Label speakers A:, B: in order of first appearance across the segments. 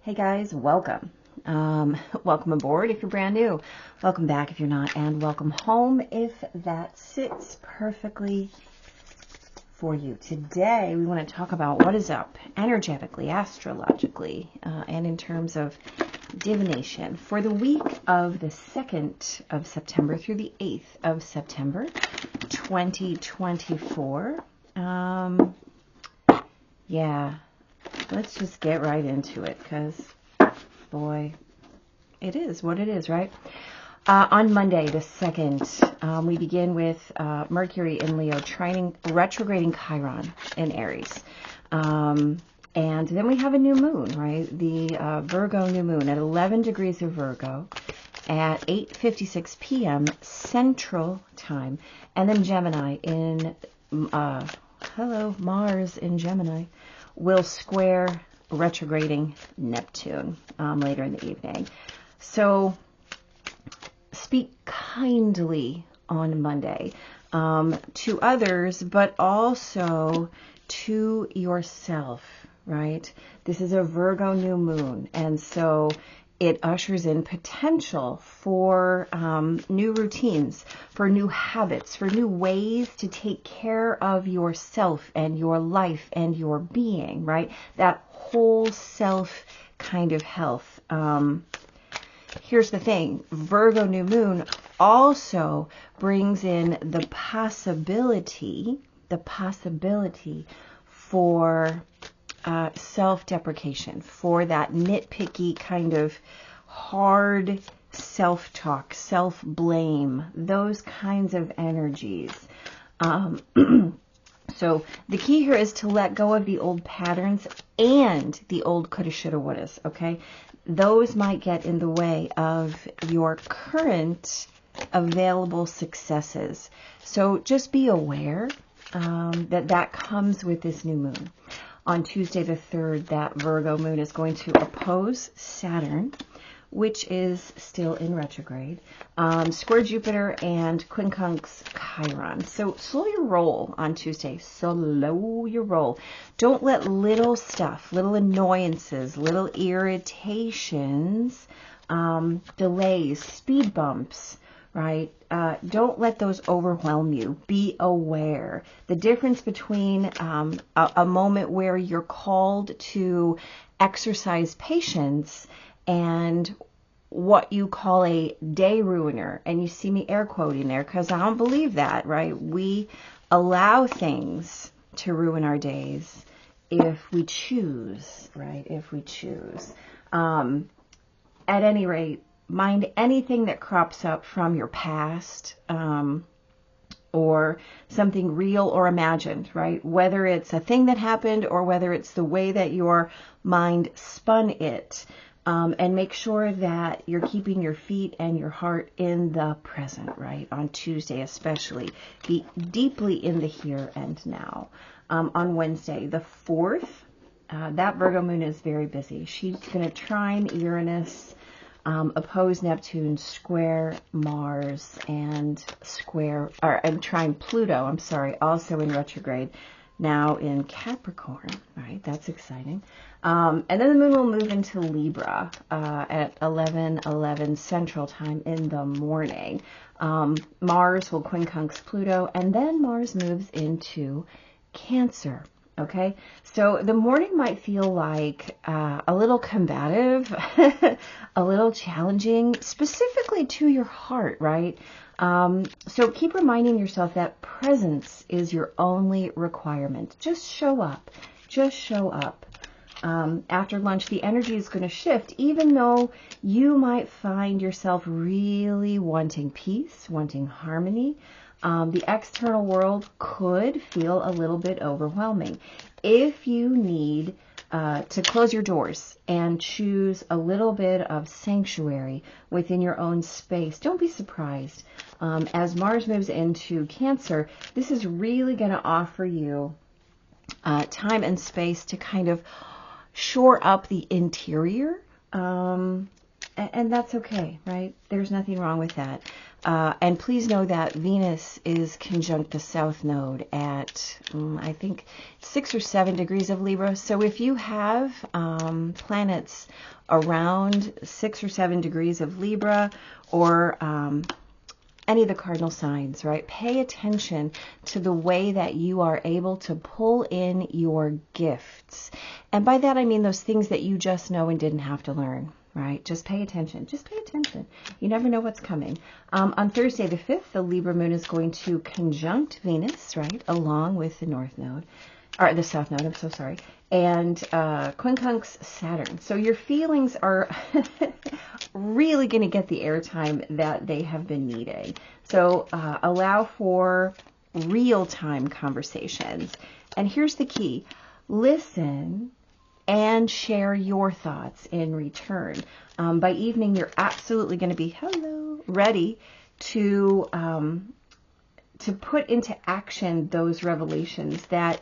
A: Hey guys, welcome. Welcome aboard if you're brand new. Welcome back if you're not, and welcome home if that sits perfectly for you. Today we want to talk about what is up energetically, astrologically, and in terms of divination for the week of the 2nd of September through the 8th of September 2024. Yeah. Let's just get right into it because, boy, it is what it is, right? On Monday, the 2nd, we begin with Mercury in Leo, retrograding Chiron in Aries. And then we have a new moon, right? The Virgo new moon at 11 degrees of Virgo at 8:56 p.m. Central Time. And then Gemini in, Mars in Gemini will square retrograding Neptune later in the evening. So speak kindly on Monday to others, but also to yourself, right? This is a Virgo new moon, and so it ushers in potential for new routines, for new habits, for new ways to take care of yourself and your life and your being, right? That whole self kind of health. Here's the thing. Virgo new moon also brings in the possibility for self-deprecation, for that nitpicky kind of hard self-talk, self-blame, those kinds of energies. So the key here is to let go of the old patterns and the old coulda, shoulda, wouldas, okay? Those might get in the way of your current available successes. So just be aware that comes with this new moon. On Tuesday the 3rd, that Virgo moon is going to oppose Saturn, which is still in retrograde, square Jupiter and quincunx Chiron. So slow your roll on Tuesday. Slow your roll. Don't let little stuff, little annoyances, little irritations, delays, speed bumps, right? Don't let those overwhelm you. Be aware. The difference between a moment where you're called to exercise patience and what you call a day ruiner. And you see me air quoting there because I don't believe that, right? We allow things to ruin our days if we choose, right? If we choose. At any rate, mind anything that crops up from your past, or something real or imagined, right? Whether it's a thing that happened or whether it's the way that your mind spun it. And make sure that you're keeping your feet and your heart in the present, right? On Tuesday especially. Be deeply in the here and now. On Wednesday, the 4th, that Virgo moon is very busy. She's going to trine Uranus, oppose Neptune, square Mars, and trine Pluto, also in retrograde, now in Capricorn, right? That's exciting. And then the moon will move into Libra at 11:11 Central Time in the morning. Mars will quincunx Pluto, and then Mars moves into Cancer. Okay, so the morning might feel like a little combative, a little challenging, specifically to your heart, right? So keep reminding yourself that presence is your only requirement. Just show up. Just show up. After lunch, the energy is going to shift, even though you might find yourself really wanting peace, wanting harmony. The external world could feel a little bit overwhelming. If you need to close your doors and choose a little bit of sanctuary within your own space, don't be surprised. As Mars moves into Cancer, this is really going to offer you time and space to kind of shore up the interior, and that's okay, right? There's nothing wrong with that. And please know that Venus is conjunct the South Node at, I think, 6 or 7 degrees of Libra. So if you have planets around 6 or 7 degrees of Libra, or any of the cardinal signs, right? Pay attention to the way that you are able to pull in your gifts. And by that, I mean those things that you just know and didn't have to learn, right? Just pay attention. Just pay attention. You never know what's coming. On Thursday the 5th, the Libra moon is going to conjunct Venus, right? Along with the North Node, or the South Node, I'm so sorry. And quincunx Saturn. So your feelings are really going to get the airtime that they have been needing. So allow for real-time conversations. And here's the key. Listen and share your thoughts in return. By evening, you're absolutely going to be, ready to put into action those revelations that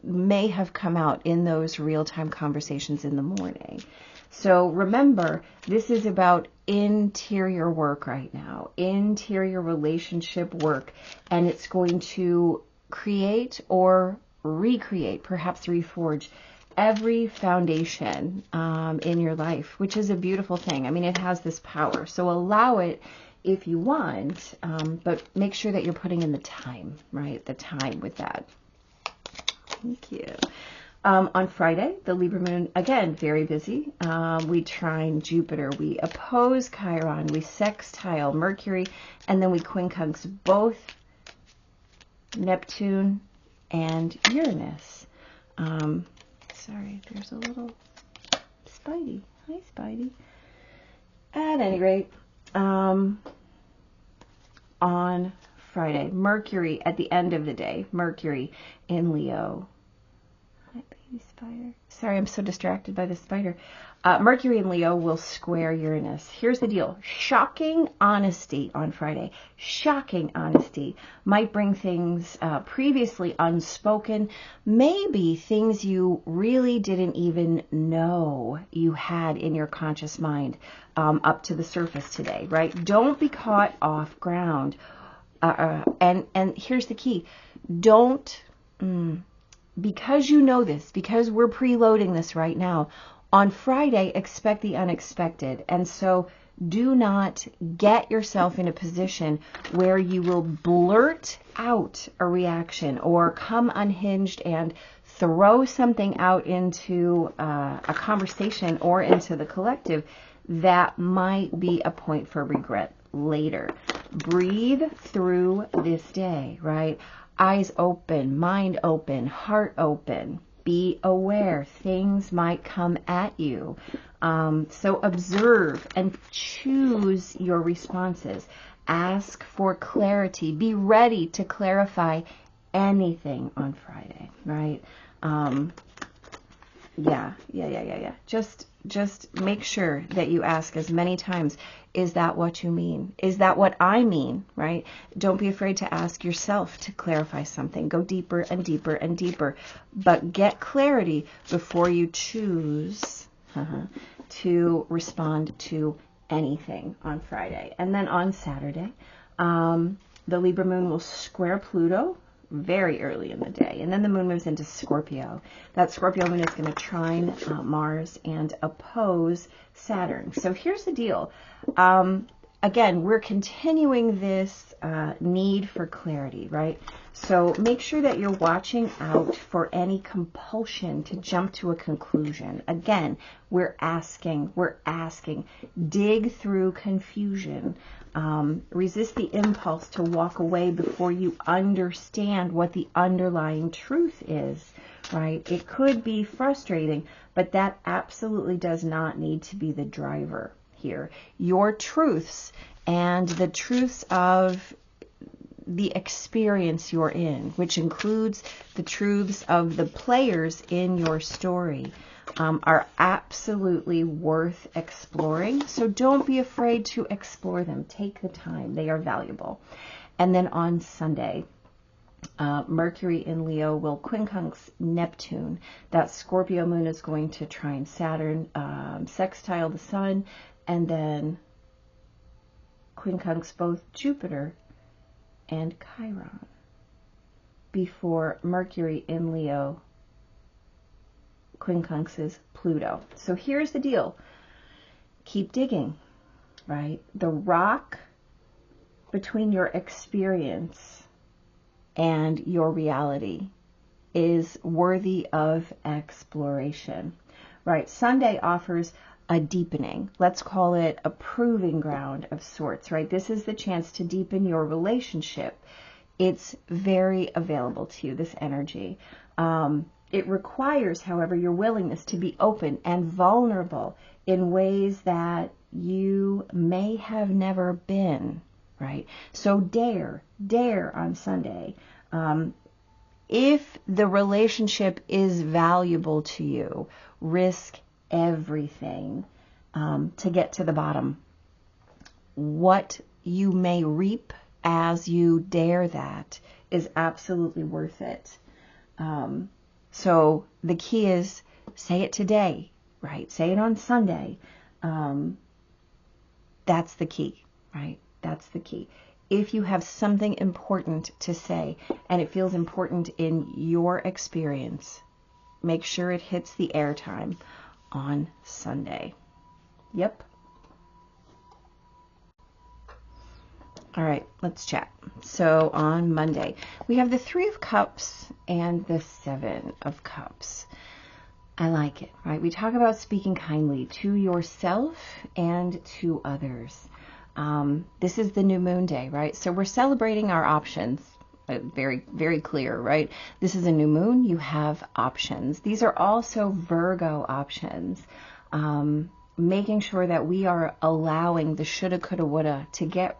A: may have come out in those real-time conversations in the morning. So remember, this is about interior work right now, interior relationship work, and it's going to create or recreate, perhaps reforge, every foundation in your life, which is a beautiful thing. I mean, it has this power. So allow it if you want, but make sure that you're putting in the time, right? The time with that. Thank you. On Friday, the Libra moon, again, very busy. We trine Jupiter, we oppose Chiron, we sextile Mercury, and then we quincunx both Neptune and Uranus. Sorry, there's a little Spidey. Hi, Spidey. At any rate, on Friday, Mercury at the end of the day, Mercury in Leo. Hi, baby spider. Sorry, I'm so distracted by the spider. Mercury in Leo will square Uranus. Here's the deal. Shocking honesty on Friday. Shocking honesty might bring things previously unspoken, maybe things you really didn't even know you had in your conscious mind up to the surface today, right? Don't be caught off ground. And here's the key. Don't, because you know this, because we're preloading this right now, on Friday, expect the unexpected. And so do not get yourself in a position where you will blurt out a reaction or come unhinged and throw something out into a conversation or into the collective that might be a point for regret later. Breathe through this day, right? Eyes open, mind open, heart open. Be aware. Things might come at you. So observe and choose your responses. Ask for clarity. Be ready to clarify anything on Friday, right? Yeah. Just make sure that you ask as many times, is that what you mean? Is that what I mean, right? Don't be afraid to ask yourself to clarify something. Go deeper and deeper and deeper, but get clarity before you choose to respond to anything on Friday. And then on Saturday, the Libra moon will square Pluto very early in the day. And then the moon moves into Scorpio. That Scorpio moon is going to trine Mars and oppose Saturn. So here's the deal. Again, we're continuing this need for clarity, right? So make sure that you're watching out for any compulsion to jump to a conclusion. Again, we're asking, dig through confusion. Resist the impulse to walk away before you understand what the underlying truth is, right? It could be frustrating, but that absolutely does not need to be the driver here. Your truths and the truths of the experience you're in, which includes the truths of the players in your story, are absolutely worth exploring. So don't be afraid to explore them. Take the time. They are valuable. And then on Sunday, Mercury in Leo will quincunx Neptune. That Scorpio moon is going to trine Saturn, sextile the sun, and then quincunx both Jupiter and Chiron before Mercury in Leo quincunxes Pluto. So here's the deal. Keep digging, right? The rock between your experience and your reality is worthy of exploration, right? Sunday offers a deepening. Let's call it a proving ground of sorts, right? This is the chance to deepen your relationship. It's very available to you, this energy. It requires, however, your willingness to be open and vulnerable in ways that you may have never been, right? So dare on Sunday. If the relationship is valuable to you, risk everything to get to the bottom. What you may reap as you dare that is absolutely worth it. So the key is say it today, right? Say it on Sunday. That's the key, right? That's the key. If you have something important to say and it feels important in your experience, make sure it hits the airtime on Sunday. Yep. All right, let's chat. So on Monday, we have the 3 of Cups and the 7 of Cups. I like it, right? We talk about speaking kindly to yourself and to others. This is the new moon day, right? So we're celebrating our options. Very, very clear, right? This is a new moon. You have options. These are also Virgo options. Making sure that we are allowing the shoulda, coulda, woulda to get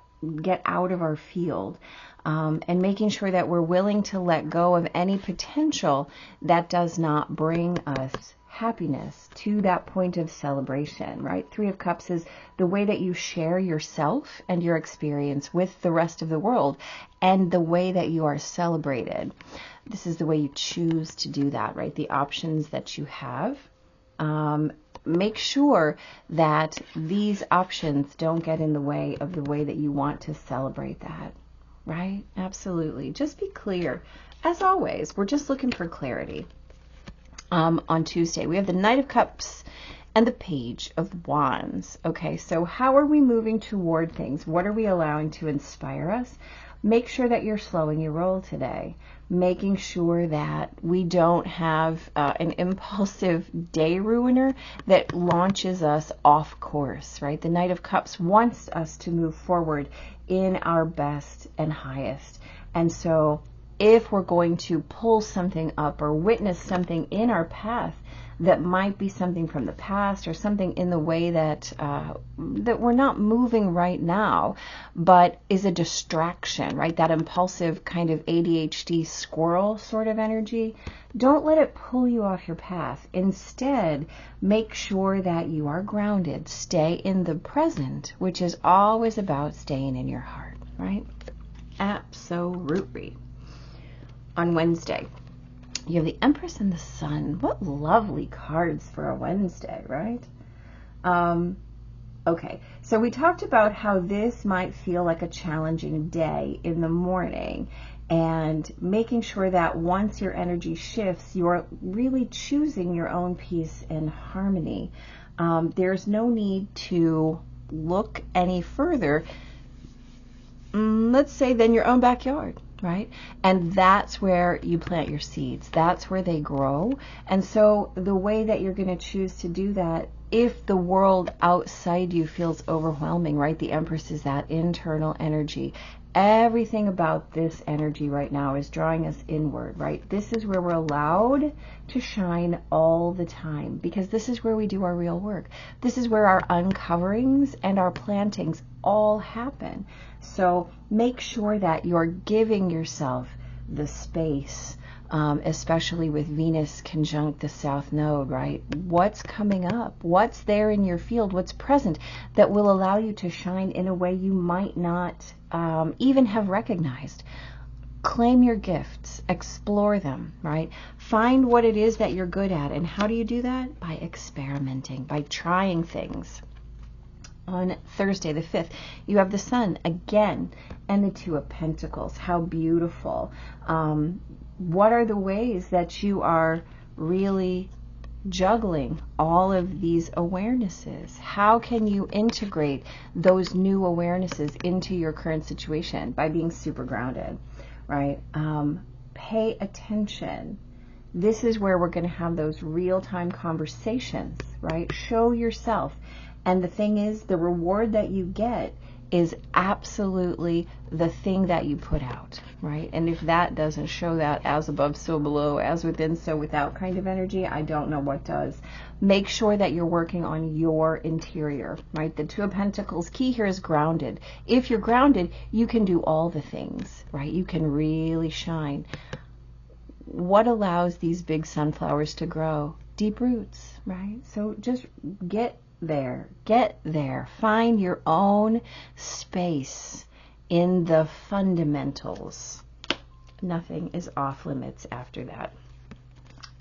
A: out of our field, and making sure that we're willing to let go of any potential that does not bring us happiness to that point of celebration, right? 3 of Cups is the way that you share yourself and your experience with the rest of the world and the way that you are celebrated. This is the way you choose to do that, right? The options that you have. Make sure that these options don't get in the way of the way that you want to celebrate that, right? Absolutely. Just be clear. As always, we're just looking for clarity. On Tuesday, we have the Knight of Cups and the Page of Wands. Okay, so how are we moving toward things? What are we allowing to inspire us? Make sure that you're slowing your roll today. Making sure that we don't have an impulsive day ruiner that launches us off course, right? The Knight of Cups wants us to move forward in our best and highest. And so if we're going to pull something up or witness something in our path that might be something from the past or something in the way that that we're not moving right now, but is a distraction, right? That impulsive kind of ADHD squirrel sort of energy. Don't let it pull you off your path. Instead, make sure that you are grounded. Stay in the present, which is always about staying in your heart, right? Absolutely. On Wednesday, you have the Empress and the Sun. What lovely cards for a Wednesday, right? Okay, so we talked about how this might feel like a challenging day in the morning, and making sure that once your energy shifts, you're really choosing your own peace and harmony. There's no need to look any further, let's say, than your own backyard. Right? And that's where you plant your seeds. That's where they grow. And so the way that you're going to choose to do that, if the world outside you feels overwhelming, right? The Empress is that internal energy. Everything about this energy right now is drawing us inward, right? This is where we're allowed to shine all the time, because this is where we do our real work. This is where our uncoverings and our plantings all happen. So make sure that you're giving yourself the space, especially with Venus conjunct the South Node, right? What's coming up? What's there in your field? What's present that will allow you to shine in a way you might not even have recognized? Claim your gifts, explore them, right? Find what it is that you're good at. And how do you do that? By experimenting, by trying things. On Thursday, the 5th, you have the Sun again and the Two of Pentacles. How beautiful. What are the ways that you are really juggling all of these awarenesses? How can you integrate those new awarenesses into your current situation? By being super grounded, right? Pay attention. This is where we're going to have those real-time conversations, right? Show yourself. And the thing is, the reward that you get is absolutely the thing that you put out, right? And if that doesn't show that as above, so below, as within, so without kind of energy, I don't know what does. Make sure that you're working on your interior, right? The Two of Pentacles key here is grounded. If you're grounded, you can do all the things, right? You can really shine. What allows these big sunflowers to grow? Deep roots, right? So just get there. Find your own space in the fundamentals. Nothing is off limits after that.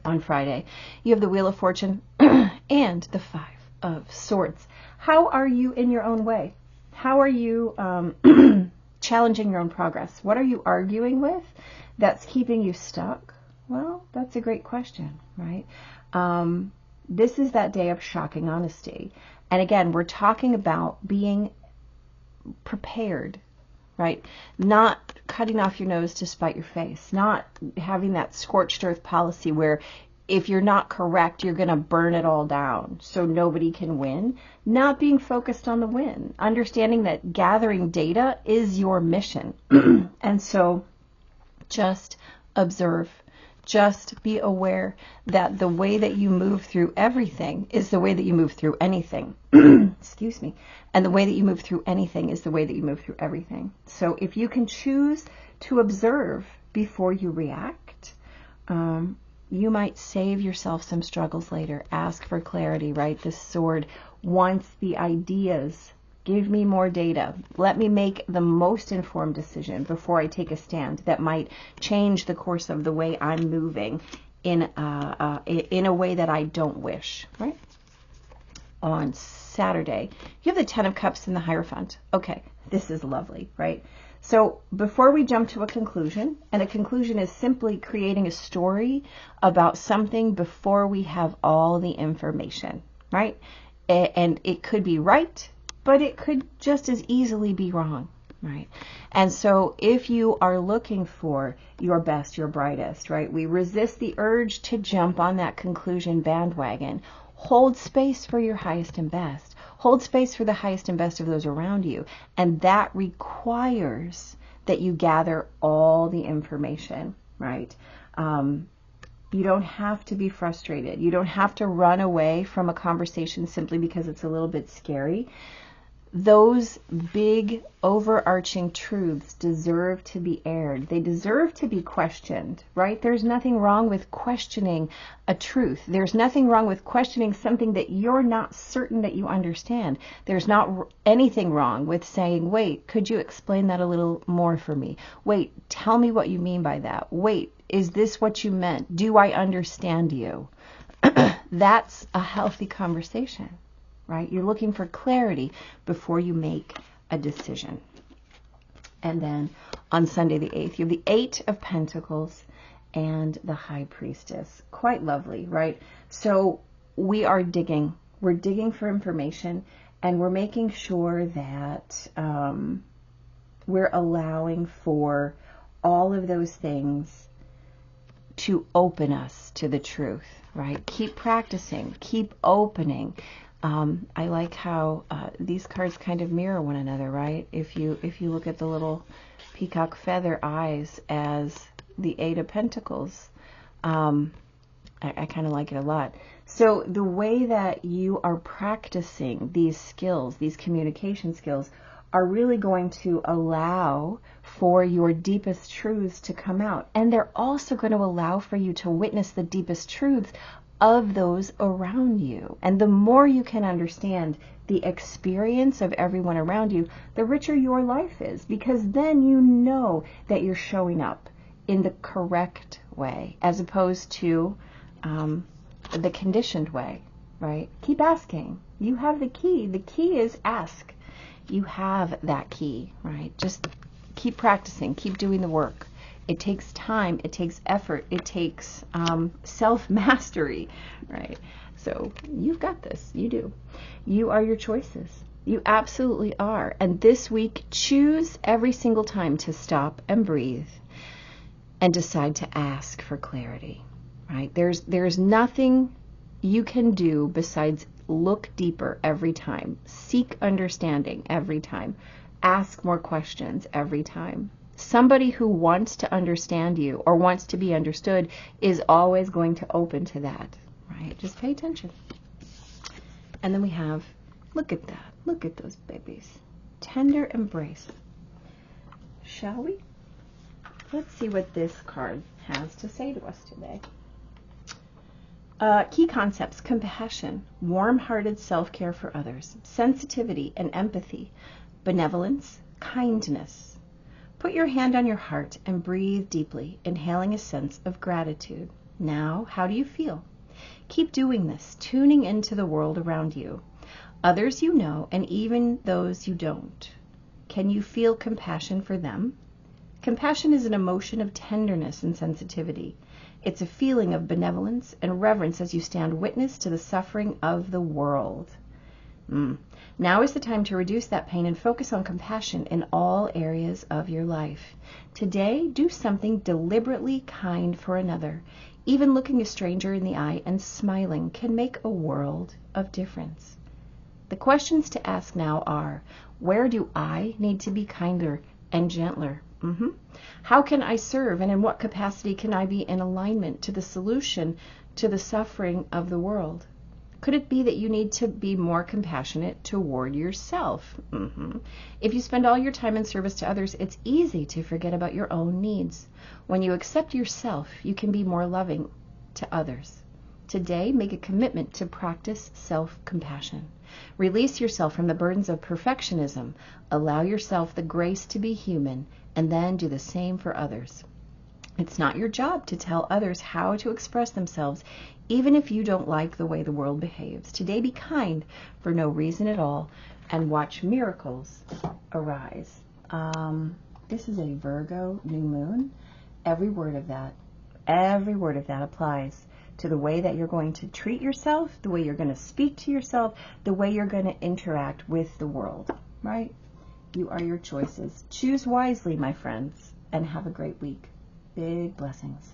A: On Friday, you have the Wheel of Fortune and the Five of Swords. How are you in your own way? How are you challenging your own progress? What are you arguing with that's keeping you stuck? Well, that's a great question, right? This is that day of shocking honesty. And again, we're talking about being prepared, right? Not cutting off your nose to spite your face. Not having that scorched earth policy where if you're not correct, you're going to burn it all down so nobody can win. Not being focused on the win. Understanding that gathering data is your mission. And so just observe. Just be aware that the way that you move through everything is the way that you move through anything. Excuse me. And the way that you move through anything is the way that you move through everything. So if you can choose to observe before you react, you might save yourself some struggles later. Ask for clarity, right? This sword wants the ideas. Give me more data. Let me make the most informed decision before I take a stand that might change the course of the way I'm moving in a way that I don't wish, right? On Saturday, you have the Ten of Cups and the Hierophant. Okay, this is lovely, right? So before we jump to a conclusion, and a conclusion is simply creating a story about something before we have all the information, right? And it could be right, but it could just as easily be wrong, right? And so if you are looking for your best, your brightest, right, we resist the urge to jump on that conclusion bandwagon. Hold space for your highest and best. Hold space for the highest and best of those around you. And that requires that you gather all the information, right? You don't have to be frustrated. You don't have to run away from a conversation simply because it's a little bit scary. Those big overarching truths deserve to be aired. They deserve to be questioned, right? There's nothing wrong with questioning a truth. There's nothing wrong with questioning something that you're not certain that you understand. There's not anything wrong with saying, wait, could you explain that a little more for me? Wait, tell me what you mean by that. Wait, is this what you meant? Do I understand you? That's a healthy conversation. Right? You're looking for clarity before you make a decision. And then on Sunday the 8th, you have the Eight of Pentacles and the High Priestess. Quite lovely, right? So we are digging. We're digging for information, and we're making sure that we're allowing for all of those things to open us to the truth, right? Keep practicing. Keep opening. I like how these cards kind of mirror one another, right? If you look at the little peacock feather eyes as the Eight of Pentacles, I kind of like it a lot. So the way that you are practicing these skills, these communication skills, are really going to allow for your deepest truths to come out. And they're also going to allow for you to witness the deepest truths of those around you. And the more you can understand the experience of everyone around you, the richer your life is, because then you know that you're showing up in the correct way as opposed to the conditioned way, right? Keep asking. You have the key. The key is ask. You have that key, right? Just keep practicing. Keep doing the work. It takes time. It takes effort. It takes self-mastery, right? So you've got this. You do. You are your choices. You absolutely are. And this week, choose every single time to stop and breathe and decide to ask for clarity, right? There's nothing you can do besides look deeper every time, seek understanding every time, ask more questions every time. Somebody who wants to understand you or wants to be understood is always going to open to that, right? Just pay attention. And then we have, look at that. Look at those babies. Tender embrace. Shall we? Let's see what this card has to say to us today. Key concepts: compassion, warm-hearted self-care for others, sensitivity and empathy, benevolence, kindness. Put your hand on your heart and breathe deeply, inhaling a sense of gratitude. Now, how do you feel? Keep doing this, tuning into the world around you, others you know, and even those you don't. Can you feel compassion for them? Compassion is an emotion of tenderness and sensitivity. It's a feeling of benevolence and reverence as you stand witness to the suffering of the world. Now is the time to reduce that pain and focus on compassion in all areas of your life. Today, do something deliberately kind for another. Even looking a stranger in the eye and smiling can make a world of difference. The questions to ask now are, where do I need to be kinder and gentler? How can I serve, and in what capacity can I be in alignment to the solution to the suffering of the world? Could it be that you need to be more compassionate toward yourself? If you spend all your time in service to others, it's easy to forget about your own needs. When you accept yourself, you can be more loving to others. Today, make a commitment to practice self-compassion. Release yourself from the burdens of perfectionism. Allow yourself the grace to be human, and then do the same for others. It's not your job to tell others how to express themselves, even if you don't like the way the world behaves. Today, be kind for no reason at all, and watch miracles arise. This is a Virgo new moon. Every word of that applies to the way that you're going to treat yourself, the way you're going to speak to yourself, the way you're going to interact with the world, right? You are your choices. Choose wisely, my friends, and have a great week. Big blessings.